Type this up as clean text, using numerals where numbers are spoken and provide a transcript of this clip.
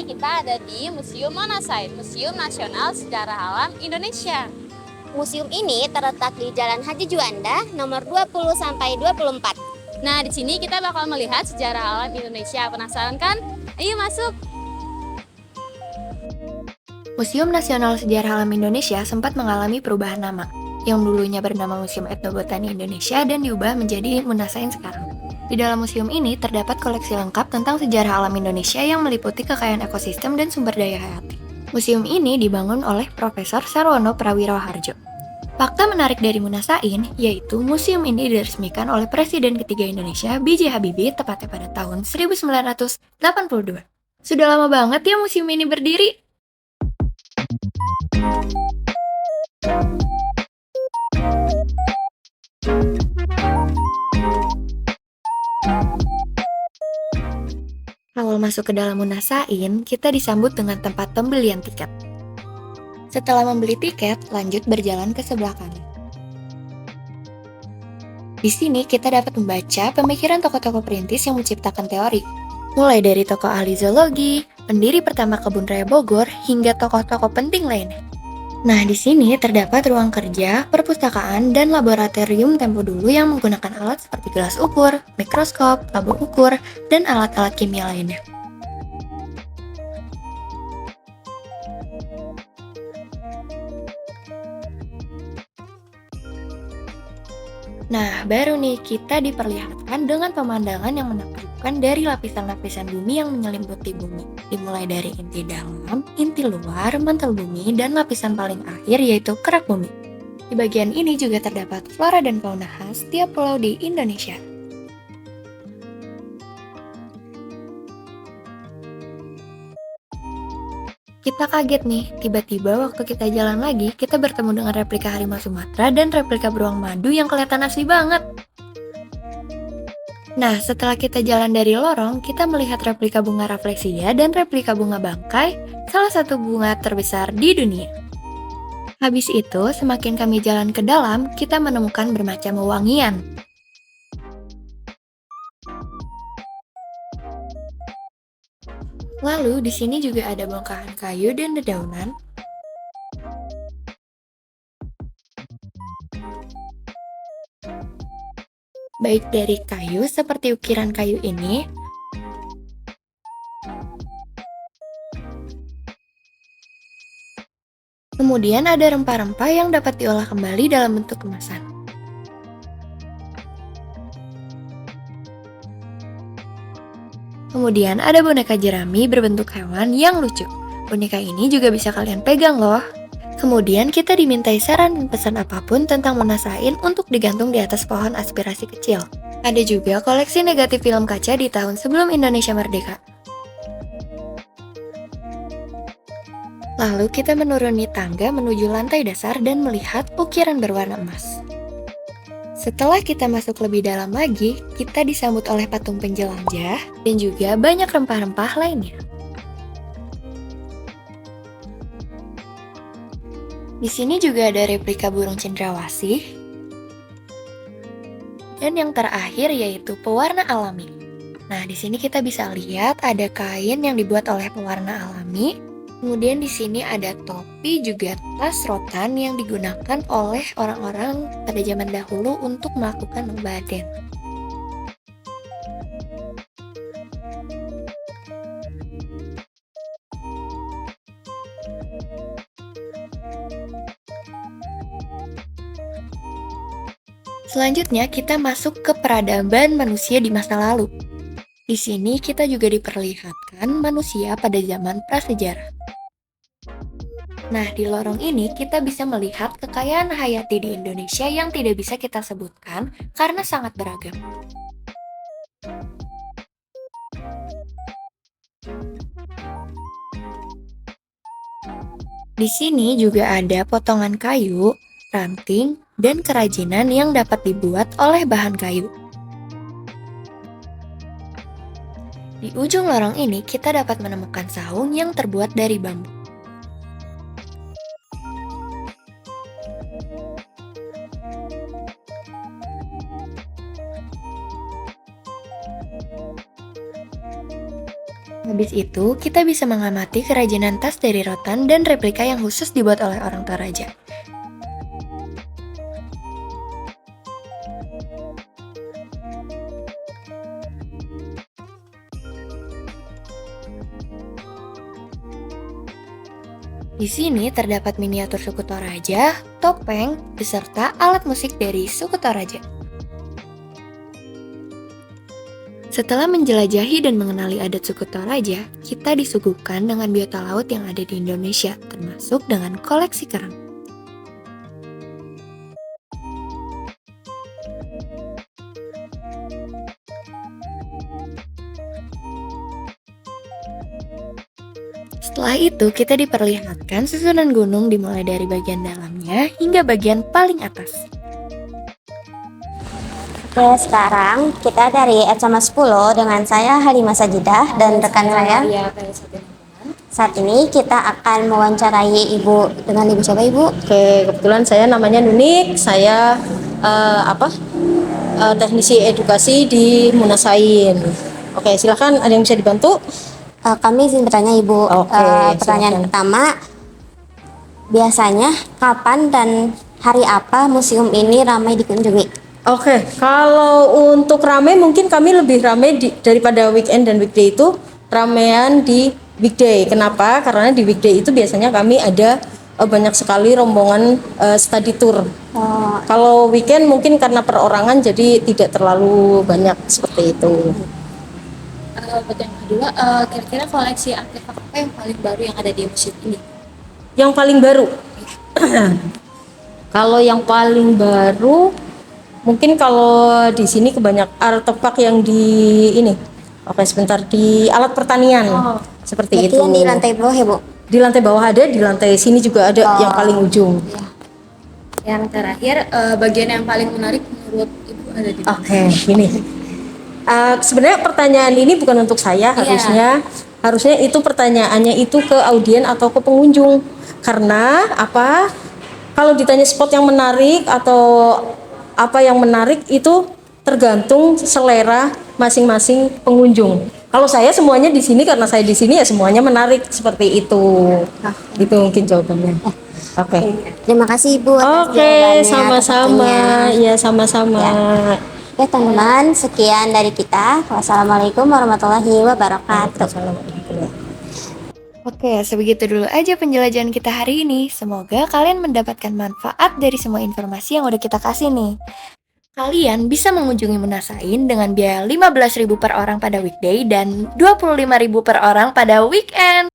ini kita ada di Museum Monasain, Museum Nasional Sejarah Alam Indonesia. Museum ini terletak di Jalan Haji Juanda nomor 20 sampai 24. Nah, di sini kita bakal melihat sejarah alam Indonesia. Penasaran kan? Ayo masuk. Museum Nasional Sejarah Alam Indonesia sempat mengalami perubahan nama, yang dulunya bernama Museum Etnobotani Indonesia dan diubah menjadi Monasain sekarang. Di dalam museum ini terdapat koleksi lengkap tentang sejarah alam Indonesia yang meliputi kekayaan ekosistem dan sumber daya hayati. Museum ini dibangun oleh Profesor Sarwono Prawiro-Harjo. Fakta menarik dari Monasain yaitu museum ini diresmikan oleh Presiden ketiga Indonesia B.J. Habibie tepatnya pada tahun 1982. Sudah lama banget ya museum ini berdiri. Awal masuk ke dalam Monasain, kita disambut dengan tempat pembelian tiket. Setelah membeli tiket, lanjut berjalan ke sebelah kanan. Di sini kita dapat membaca pemikiran tokoh-tokoh perintis yang menciptakan teori. Mulai dari tokoh ahli zoologi, pendiri pertama Kebun Raya Bogor, hingga tokoh-tokoh penting lainnya. Nah, di sini terdapat ruang kerja, perpustakaan, dan laboratorium tempo dulu yang menggunakan alat seperti gelas ukur, mikroskop, tabung ukur, dan alat-alat kimia lainnya. Nah, baru nih kita diperlihatkan dengan pemandangan yang menakjubkan dari lapisan-lapisan bumi yang menyelimuti bumi. Dimulai dari inti dalam, inti luar, mantel bumi, dan lapisan paling akhir yaitu kerak bumi. Di bagian ini juga terdapat flora dan fauna khas tiap pulau di Indonesia. Kita kaget nih, tiba-tiba waktu kita jalan lagi, kita bertemu dengan replika harimau Sumatera dan replika beruang madu yang kelihatan asli banget. Nah, setelah kita jalan dari lorong, kita melihat replika bunga rafflesia dan replika bunga bangkai, salah satu bunga terbesar di dunia. Habis itu, semakin kami jalan ke dalam, kita menemukan bermacam wewangian. Lalu, di sini juga ada bongkahan kayu dan dedaunan. Baik dari kayu seperti ukiran kayu ini, kemudian ada rempah-rempah yang dapat diolah kembali dalam bentuk kemasan. Kemudian ada boneka jerami berbentuk hewan yang lucu. Boneka ini juga bisa kalian pegang loh. Kemudian kita dimintai saran dan pesan apapun tentang Monasain untuk digantung di atas pohon aspirasi kecil. Ada juga koleksi negatif film kaca di tahun sebelum Indonesia merdeka. Lalu kita menuruni tangga menuju lantai dasar dan melihat ukiran berwarna emas. Setelah kita masuk lebih dalam lagi, kita disambut oleh patung penjelajah dan juga banyak rempah-rempah lainnya. Di sini juga ada replika burung cendrawasih. Dan yang terakhir yaitu pewarna alami. Nah, di sini kita bisa lihat ada kain yang dibuat oleh pewarna alami. Kemudian di sini ada topi juga tas rotan yang digunakan oleh orang-orang pada zaman dahulu untuk melakukan membaden. Selanjutnya kita masuk ke peradaban manusia di masa lalu. Di sini kita juga diperlihatkan manusia pada zaman prasejarah. Nah, di lorong ini kita bisa melihat kekayaan hayati di Indonesia yang tidak bisa kita sebutkan karena sangat beragam. Di sini juga ada potongan kayu, ranting, dan kerajinan yang dapat dibuat oleh bahan kayu. Di ujung lorong ini kita dapat menemukan saung yang terbuat dari bambu. Habis itu, kita bisa mengamati kerajinan tas dari rotan dan replika yang khusus dibuat oleh orang Toraja. Di sini terdapat miniatur suku Toraja, topeng, beserta alat musik dari suku Toraja. Setelah menjelajahi dan mengenali adat suku Toraja, kita disuguhkan dengan biota laut yang ada di Indonesia, termasuk dengan koleksi kerang. Setelah itu, kita diperlihatkan susunan gunung dimulai dari bagian dalamnya hingga bagian paling atas. Oke, sekarang kita dari SMA 10 dengan saya Halimah Sajidah dan rekan saya. Saat ini kita akan mewawancarai Ibu dengan Ibu siapa Ibu? Oke, kebetulan saya namanya Nunik, saya teknisi edukasi di Munasain. Oke, silakan, ada yang bisa dibantu? Kami izin bertanya Ibu. Oke, Pertanyaan silakan. pertama, biasanya kapan dan hari apa museum ini ramai dikunjungi? Oke, kalau untuk rame mungkin kami lebih rame daripada weekend dan weekday itu ramean di weekday. Kenapa? Karena di weekday itu biasanya kami ada banyak sekali rombongan study tour. Kalau weekend mungkin karena perorangan jadi tidak terlalu banyak seperti itu. Pertanyaan kedua, kira-kira koleksi artefak apa yang paling baru yang ada di museum ini? Yang paling baru. Kalau yang paling baru mungkin kalau di sini kebanyak artefak yang di ini. Oke, sebentar, di alat pertanian. Seperti Berarti itu. yang di lantai bawah ya Bu? Di lantai bawah ada, di lantai sini juga ada yang paling ujung. Yang terakhir, bagian yang paling menarik menurut Ibu ada di mana? Oke, gini. Sebenarnya pertanyaan ini bukan untuk saya, harusnya itu pertanyaannya itu ke audien atau ke pengunjung. Karena apa? Kalau ditanya spot yang menarik atau apa yang menarik itu tergantung selera masing-masing pengunjung. Kalau saya semuanya di sini, karena saya di sini ya semuanya menarik seperti itu. Itu mungkin jawabannya. Oke. Terima kasih Ibu atas Oke, jawabannya, atas sama-sama. waktunya. Ya, sama-sama. Oke teman-teman, sekian dari kita. Wassalamualaikum warahmatullahi wabarakatuh. Oke, sebegitu dulu aja penjelajahan kita hari ini. Semoga kalian mendapatkan manfaat dari semua informasi yang udah kita kasih nih. Kalian bisa mengunjungi Munasain dengan biaya 15.000 per orang pada weekday dan 25.000 per orang pada weekend.